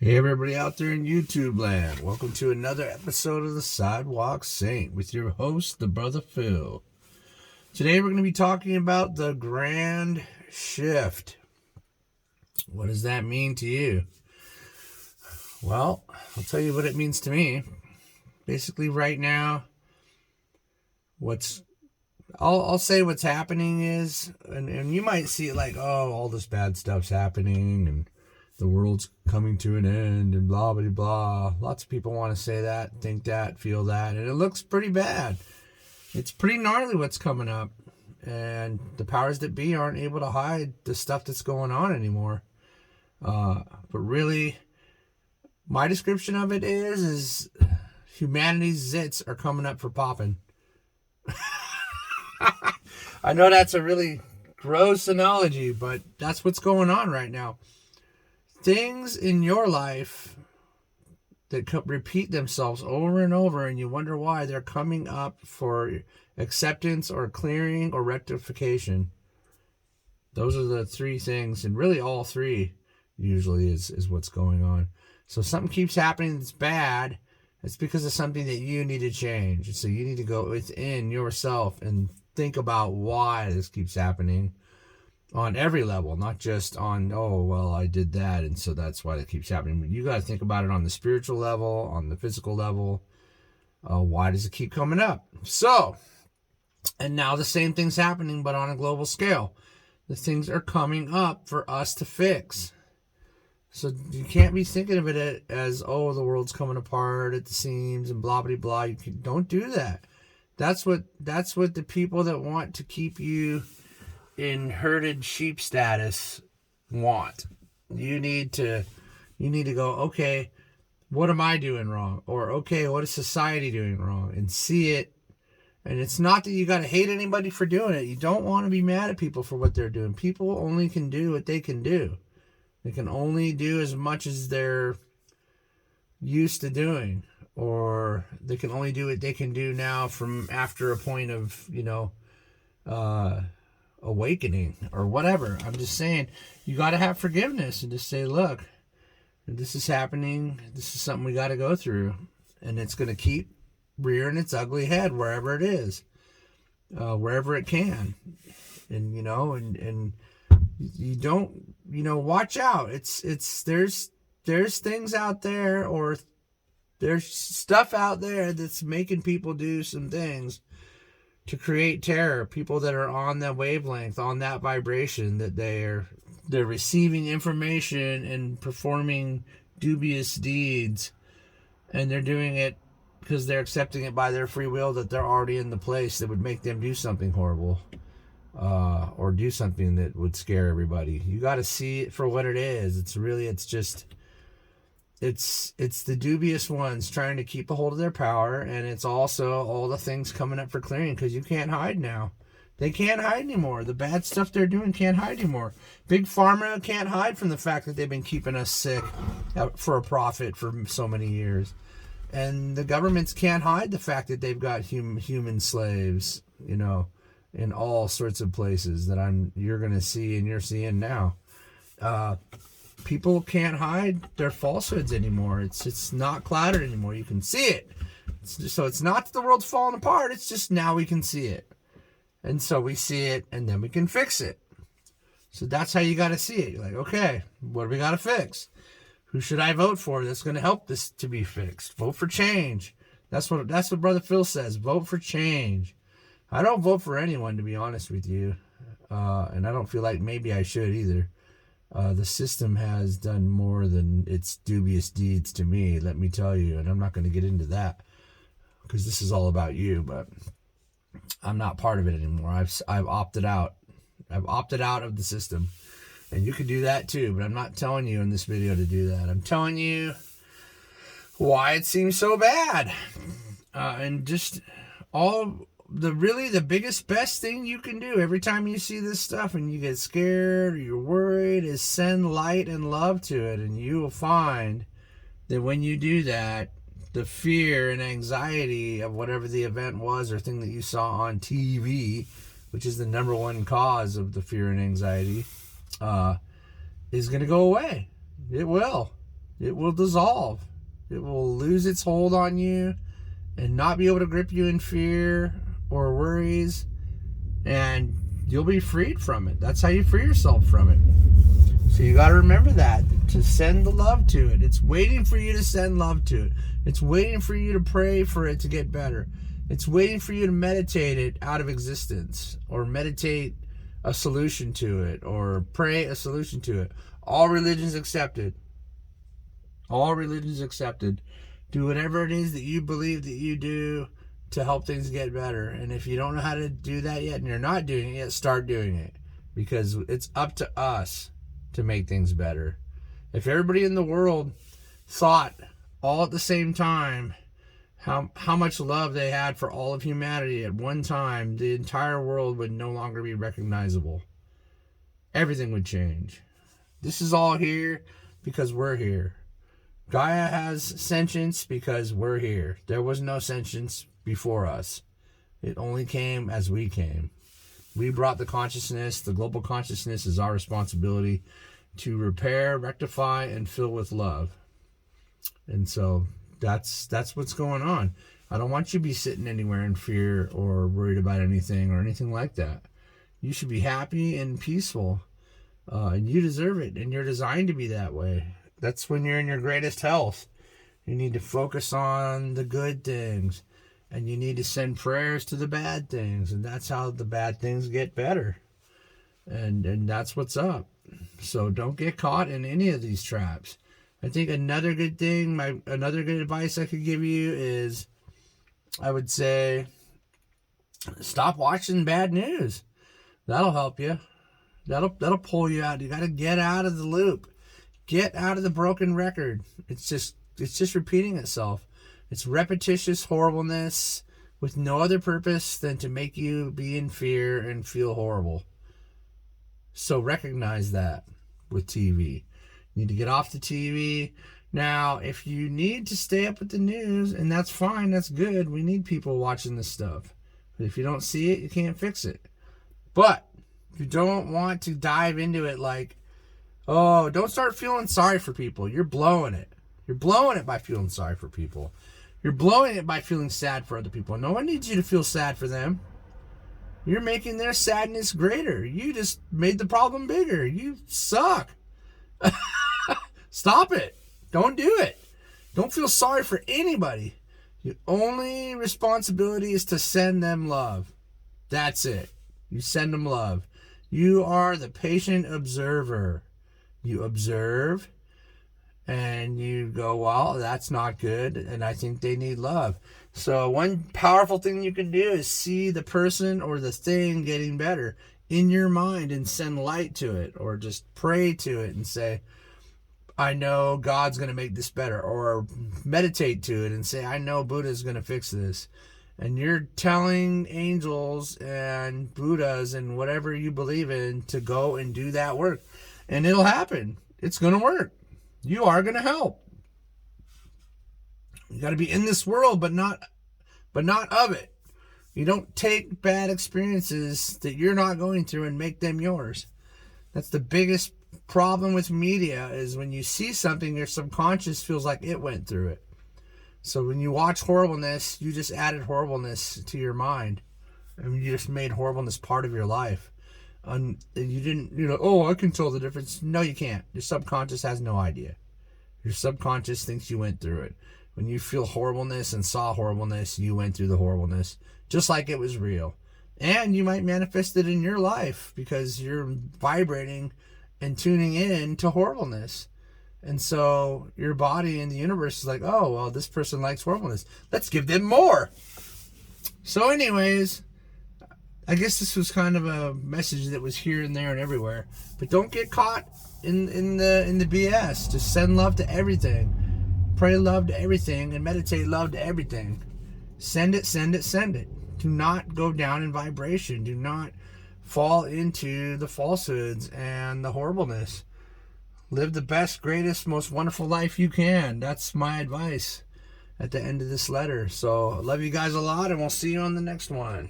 Hey everybody out there in YouTube land, welcome to another episode of the Sidewalk Saint with your host, the Brother Phil. Today we're going to be talking about the grand shift. What does that mean to you? Well, I'll tell you what it means to me. Basically right now, I'll say what's happening is, and you might see it like, oh, all this bad stuff's happening and the world's coming to an end and blah, blah, blah. Lots of people want to say that, think that, feel that, and it looks pretty bad. It's pretty gnarly what's coming up, and the powers that be aren't able to hide the stuff that's going on anymore. But really, my description of it is humanity's zits are coming up for popping. I know that's a really gross analogy, but that's what's going on right now. Things in your life that repeat themselves over and over, and you wonder why they're coming up for acceptance or clearing or rectification. Those are the three things, and really all three usually is what's going on. So if something keeps happening that's bad, it's because of something that you need to change. So you need to go within yourself and think about why this keeps happening. On every level, not just on, oh, well, I did that, and so that's why it keeps happening. You got to think about it on the spiritual level, on the physical level. Why does it keep coming up? So, and now the same thing's happening, but on a global scale. The things are coming up for us to fix. So you can't be thinking of it as, oh, the world's coming apart at the seams and blah, blah, blah. Don't do that. That's what the people that want to keep you in herded sheep status want. You need to go, okay, what am I doing wrong? Or, okay, what is society doing wrong? And see it. And it's not that you got to hate anybody for doing it. You don't want to be mad at people for what they're doing. People only can do what they can do. They can only do as much as they're used to doing. Or they can only do what they can do now from after a point of, awakening or whatever. I'm just saying, you got to have forgiveness and just say, look, this is happening. This is something we got to go through, and it's going to keep rearing its ugly head wherever it is, wherever it can. And and you don't, watch out. There's things out there, or there's stuff out there that's making people do some things to create terror. People that are on that wavelength, on that vibration, that they're receiving information and performing dubious deeds, and they're doing it because they're accepting it by their free will, that they're already in the place that would make them do something horrible, or do something that would scare everybody. You got to see it for what it is. It's the dubious ones trying to keep a hold of their power, and it's also all the things coming up for clearing, because you can't hide now. They can't hide anymore. The bad stuff they're doing can't hide anymore. Big Pharma can't hide from the fact that they've been keeping us sick for a profit for so many years. And the governments can't hide the fact that they've got human slaves, in all sorts of places that you're going to see and you're seeing now. People can't hide their falsehoods anymore. It's not clouded anymore. You can see it. So it's not that the world's falling apart. It's just now we can see it. And so we see it, and then we can fix it. So that's how you got to see it. You're like, okay, what do we got to fix? Who should I vote for that's going to help this to be fixed? Vote for change. That's what Brother Phil says. Vote for change. I don't vote for anyone, to be honest with you. And I don't feel like maybe I should either. The system has done more than its dubious deeds to me, let me tell you, and I'm not going to get into that because this is all about you, but I'm not part of it anymore. I've opted out. I've opted out of the system, and you can do that too, but I'm not telling you in this video to do that. I'm telling you why it seems so bad, and just all the biggest, best thing you can do every time you see this stuff and you get scared or you're worried is send light and love to it. And you will find that when you do that, the fear and anxiety of whatever the event was or thing that you saw on TV, which is the number one cause of the fear and anxiety, is going to go away. It will. It will dissolve. It will lose its hold on you and not be able to grip you in fear or worries, and you'll be freed from it. That's how you free yourself from it. So you got to remember that, to send the love to it. It's waiting for you to send love to it. It's waiting for you to pray for it to get better. It's waiting for you to meditate it out of existence, or meditate a solution to it, or pray a solution to it. All religions accepted. All religions accepted. Do whatever it is that you believe that you do to help things get better. And if you don't know how to do that yet, and you're not doing it yet, start doing it. Because it's up to us to make things better. If everybody in the world thought all at the same time how much love they had for all of humanity at one time, the entire world would no longer be recognizable. Everything would change. This is all here because we're here. Gaia has sentience because we're here. There was no sentience before us. It only came as we came. We brought the consciousness. The global consciousness is our responsibility to repair, rectify, and fill with love. And so that's what's going on. I don't want you to be sitting anywhere in fear or worried about anything or anything like that. You should be happy and peaceful. And you deserve it. And you're designed to be that way. That's when you're in your greatest health. You need to focus on the good things. And you need to send prayers to the bad things. And that's how the bad things get better. And that's what's up. So don't get caught in any of these traps. I think another good thing, another good advice I could give you is, I would say, stop watching bad news. That'll help you. That'll pull you out. You got to get out of the loop. Get out of the broken record. It's just repeating itself. It's repetitious horribleness with no other purpose than to make you be in fear and feel horrible. So recognize that with TV. You need to get off the TV. Now, if you need to stay up with the news, and that's fine, that's good. We need people watching this stuff. But if you don't see it, you can't fix it. But if you don't want to dive into it like, oh, don't start feeling sorry for people. You're blowing it. You're blowing it by feeling sorry for people. You're blowing it by feeling sad for other people. No one needs you to feel sad for them. You're making their sadness greater. You just made the problem bigger. You suck. Stop it. Don't do it. Don't feel sorry for anybody. Your only responsibility is to send them love. That's it. You send them love. You are the patient observer. You observe and you go, well, that's not good, and I think they need love. So one powerful thing you can do is see the person or the thing getting better in your mind and send light to it, or just pray to it and say, I know God's going to make this better, or meditate to it and say, I know Buddha's going to fix this. And you're telling angels and Buddhas and whatever you believe in to go and do that work. And it'll happen. It's going to work. You are going to help. You got to be in this world, but not of it. You don't take bad experiences that you're not going through and make them yours. That's the biggest problem with media, is when you see something, your subconscious feels like it went through it. So when you watch horribleness, you just added horribleness to your mind. And you just made horribleness part of your life. And you didn't, oh, I can tell the difference. No, you can't. Your subconscious has no idea. Your subconscious thinks you went through it. When you feel horribleness and saw horribleness, you went through the horribleness, just like it was real. And you might manifest it in your life because you're vibrating and tuning in to horribleness. And so your body and the universe is like, oh, well, this person likes horribleness. Let's give them more. So anyways, I guess this was kind of a message that was here and there and everywhere. But don't get caught in the BS. Just send love to everything. Pray love to everything and meditate love to everything. Send it, send it, send it. Do not go down in vibration. Do not fall into the falsehoods and the horribleness. Live the best, greatest, most wonderful life you can. That's my advice at the end of this letter. So I love you guys a lot, and we'll see you on the next one.